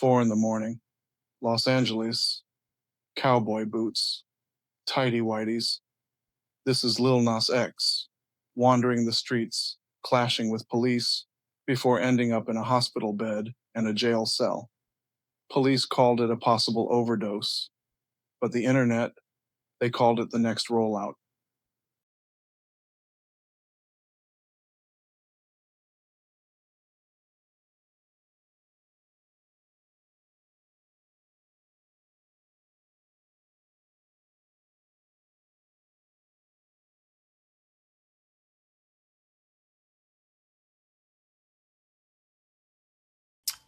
4 in the morning, Los Angeles, cowboy boots, tighty-whities. This is Lil Nas X, wandering the streets, clashing with police, before ending up in a hospital bed and a jail cell. Police called it a possible overdose, but the internet, they called it the next rollout.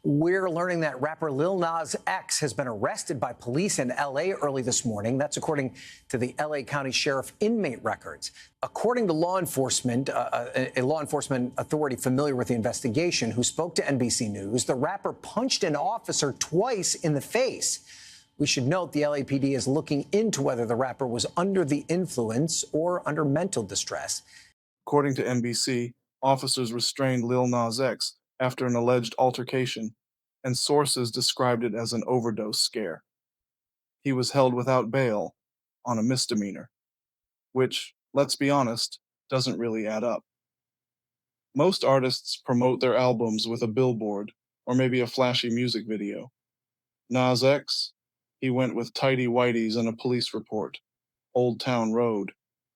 We're learning that rapper Lil Nas X has been arrested by police in L.A. early this morning. That's according to the L.A. County Sheriff inmate records. According to law enforcement, a law enforcement authority familiar with the investigation who spoke to NBC News, the rapper punched an officer twice in the face. We should note the LAPD is looking into whether the rapper was under the influence or under mental distress. According to NBC, officers restrained Lil Nas X after an alleged altercation, and sources described it as an overdose scare. He was held without bail on a misdemeanor, which, let's be honest, doesn't really add up. Most artists promote their albums with a billboard or maybe a flashy music video. Nas X, he went with tighty whities and a police report, Old Town Road,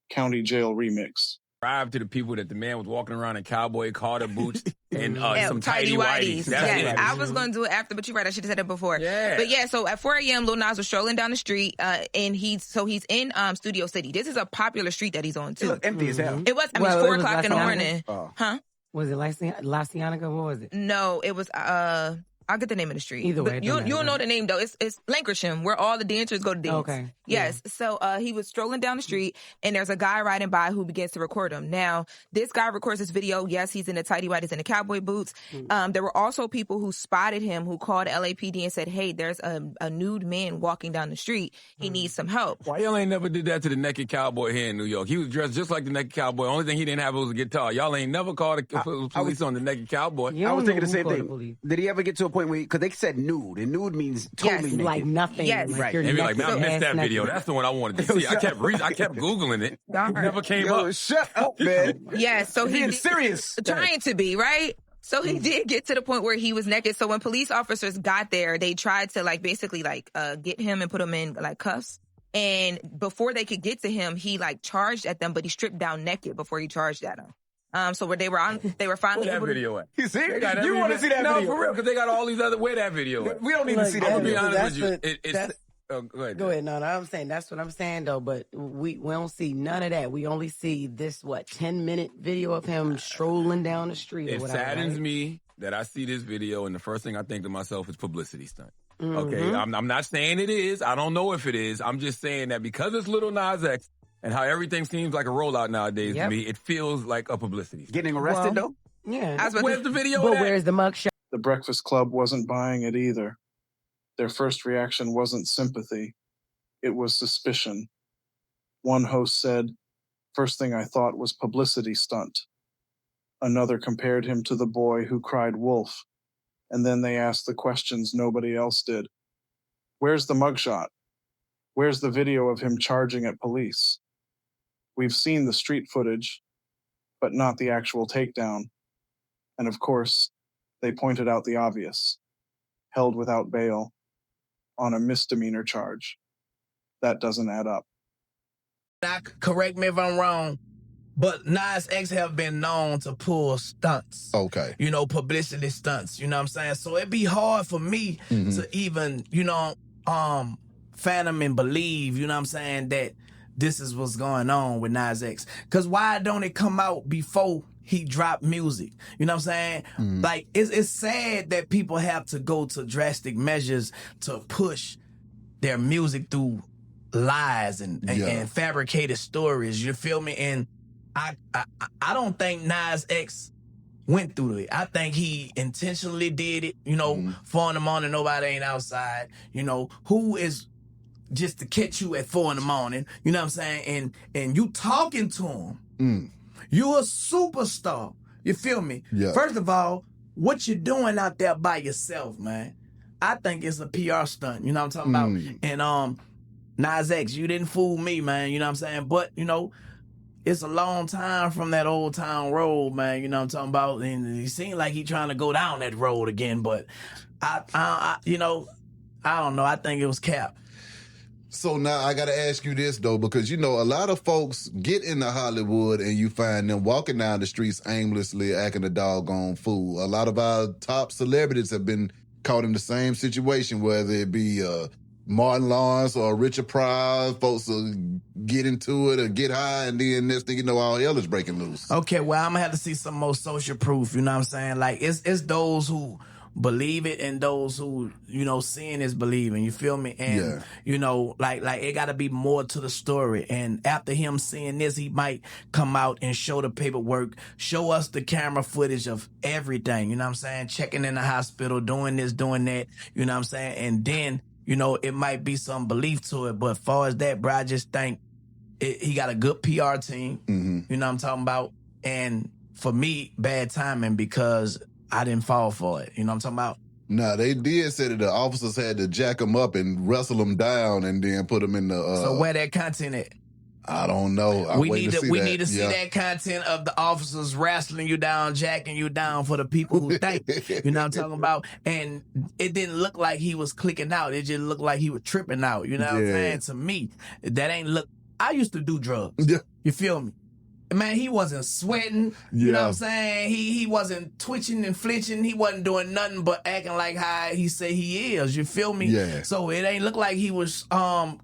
County Jail remix. To the people that the man was walking around in cowboy Carter boots and some tidy whities. Yes, I was going to do it after, but you're right. I should have said it before. Yeah. But yeah, so at 4 a.m., Lil Nas was strolling down the street, and he's in Studio City. This is a popular street that he's on too. It looked empty as hell. It was. I mean, it's 4 o'clock in the morning. Huh? Was it La Cienega? What was it? No, it was. I'll get the name of the street. Either way, but you'll know the name though. It's Lankershim, where all the dancers go to dance. Okay. Yes. Yeah. So he was strolling down the street, and there's a guy riding by who begins to record him. Now, this guy records this video. Yes, he's in the tighty whities and the cowboy boots. There were also people who spotted him who called LAPD and said, "Hey, there's a nude man walking down the street. He needs some help." Why y'all ain't never did that to the naked cowboy here in New York? He was dressed just like the naked cowboy. Only thing he didn't have was a guitar. Y'all ain't never called the police on the naked cowboy. I was thinking the same thing. Did he ever get to a point where, because they said nude, and nude means totally naked. Like nothing. Yes. Like right. you're Maybe like, naked, I missed that ass video. naked. That's the one I wanted to see. I kept Googling it. It never came up. Shut up, man. Yeah, so being serious. Trying to be, right? So he did get to the point where he was naked. So when police officers got there, they tried to basically get him and put him in cuffs. And before they could get to him, he charged at them, but he stripped down naked before he charged at them. So where they were finally Where that able video at? You serious? You want to see that video? No, for real, because they got all these other. Where that video at? We don't need to see that I'm video. gonna be honest with you. Go ahead. Go ahead. No, I'm saying that's what I'm saying though. But we don't see none of that. We only see this 10-minute video of him strolling down the street. It or whatever, saddens me that I see this video, and the first thing I think to myself is publicity stunt. Okay, I'm not saying it is. I don't know if it is. I'm just saying that because it's Lil Nas X and how everything seems like a rollout nowadays to me, it feels like a publicity stunt. Getting arrested though? Yeah. Where's the video? But where's the mugshot? The Breakfast Club wasn't buying it either. Their first reaction wasn't sympathy. It was suspicion. One host said, "First thing I thought was publicity stunt." Another compared him to the boy who cried wolf. And then they asked the questions nobody else did. Where's the mugshot? Where's the video of him charging at police? We've seen the street footage, but not the actual takedown. And of course, they pointed out the obvious. Held without bail on a misdemeanor charge. That doesn't add up. Correct me if I'm wrong, but Nas X have been known to pull stunts. Okay. Publicity stunts. You know what I'm saying? So it'd be hard for me to even, fathom and believe, you know what I'm saying, that this is what's going on with Nas X. Because why don't it come out before he dropped music? You know what I'm saying? It's sad that people have to go to drastic measures to push their music through lies and fabricated stories. You feel me? And I don't think Nas X went through it. I think he intentionally did it, 4 in the morning, nobody ain't outside. Who is just to catch you at 4 in the morning, you know what I'm saying? And you talking to him. You a superstar. You feel me? Yeah. First of all, what you doing out there by yourself, man? I think it's a PR stunt. You know what I'm talking about? And Nas X, you didn't fool me, man. You know what I'm saying? But you know, it's a long time from that old town road, man. You know what I'm talking about? And it seemed like he trying to go down that road again. But you know, I don't know. I think it was cap. So now I got to ask you this, though, because, you know, a lot of folks get into Hollywood and you find them walking down the streets aimlessly acting a doggone fool. A lot of our top celebrities have been caught in the same situation, whether it be Martin Lawrence or Richard Pryor. Folks will get into it or get high, and then next thing you know, all hell is breaking loose. Okay, well, I'm going to have to see some more social proof, you know what I'm saying? Like, it's those who believe it and those who, you know, seeing is believing, you feel me? And, you know, like it got to be more to the story. And after him seeing this, he might come out and show the paperwork, show us the camera footage of everything, you know what I'm saying? Checking in the hospital, doing this, doing that, you know what I'm saying? And then, you know, it might be some belief to it. But as far as that, bro, I just think he got a good PR team, you know what I'm talking about? And for me, bad timing because I didn't fall for it. You know what I'm talking about? Nah, they did say that the officers had to jack him up and wrestle him down and then put him in the... so where that content at? I don't know. We need to see that content of the officers wrestling you down, jacking you down for the people who think. You know what I'm talking about? And it didn't look like he was clicking out. It just looked like he was tripping out. You know what I'm saying? To me, that ain't look... I used to do drugs. You feel me? Man, he wasn't sweating, you know what I'm saying? He wasn't twitching and flinching. He wasn't doing nothing but acting like how he say he is, you feel me? Yeah. So it ain't look like he was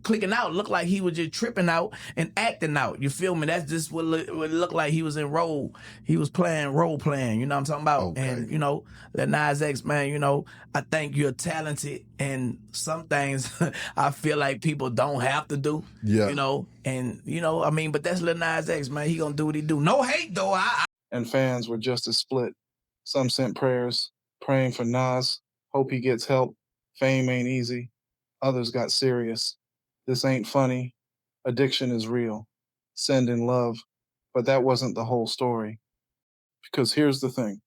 clicking out. Look like he was just tripping out and acting out, you feel me? That's just what it looked like. He was in role. He was playing role playing, you know what I'm talking about? Okay. And, you know, that Nas X, man, you know, I think you're talented and some things I feel like people don't have to do, you know? And, you know, I mean, but that's Lil Nas X, man. He gonna do what he do. No hate, though. And fans were just as split. Some sent prayers, praying for Nas, hope he gets help. Fame ain't easy. Others got serious. This ain't funny. Addiction is real. Send in love. But that wasn't the whole story. Because here's the thing.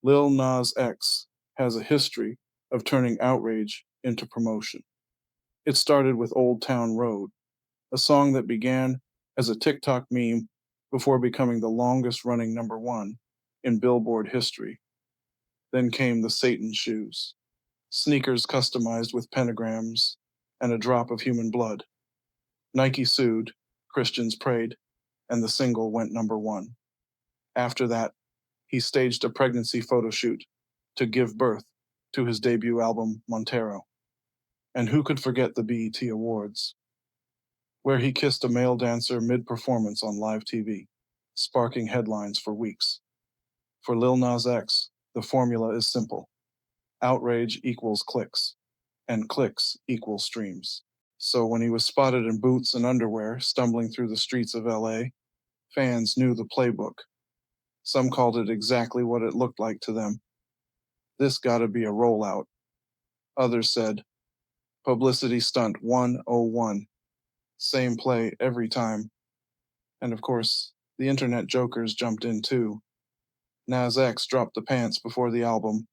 Lil Nas X has a history of turning outrage into promotion. It started with Old Town Road, a song that began as a TikTok meme before becoming the longest-running #1 in Billboard history. Then came the Satan shoes, sneakers customized with pentagrams and a drop of human blood. Nike sued, Christians prayed, and the single went #1. After that, he staged a pregnancy photo shoot to give birth to his debut album, Montero. And who could forget the BET Awards, where he kissed a male dancer mid-performance on live TV, sparking headlines for weeks. For Lil Nas X, the formula is simple. Outrage equals clicks, and clicks equals streams. So when he was spotted in boots and underwear stumbling through the streets of LA, fans knew the playbook. Some called it exactly what it looked like to them. This gotta be a rollout. Others said, Publicity Stunt 101. Same play every time. And of course, the internet jokers jumped in too. Nas X dropped the pants before the album.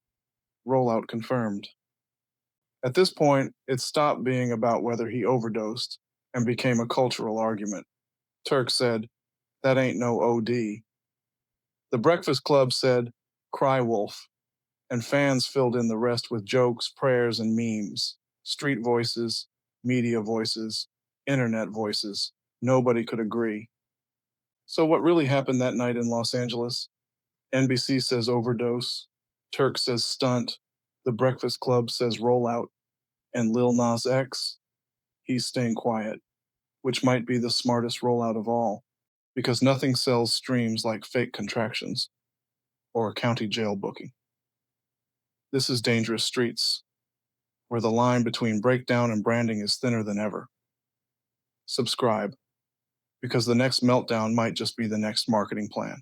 Rollout confirmed. At this point, it stopped being about whether he overdosed and became a cultural argument. Turk said, that ain't no OD. The Breakfast Club said, cry wolf. And fans filled in the rest with jokes, prayers, and memes. Street voices, media voices, internet voices. Nobody could agree. So what really happened that night in Los Angeles? NBC says overdose. Turk says stunt. The Breakfast Club says rollout. And Lil Nas X, he's staying quiet, which might be the smartest rollout of all, because nothing sells streams like fake contractions or a county jail booking. This is Dangerous Streets, where the line between breakdown and branding is thinner than ever. Subscribe, because the next meltdown might just be the next marketing plan.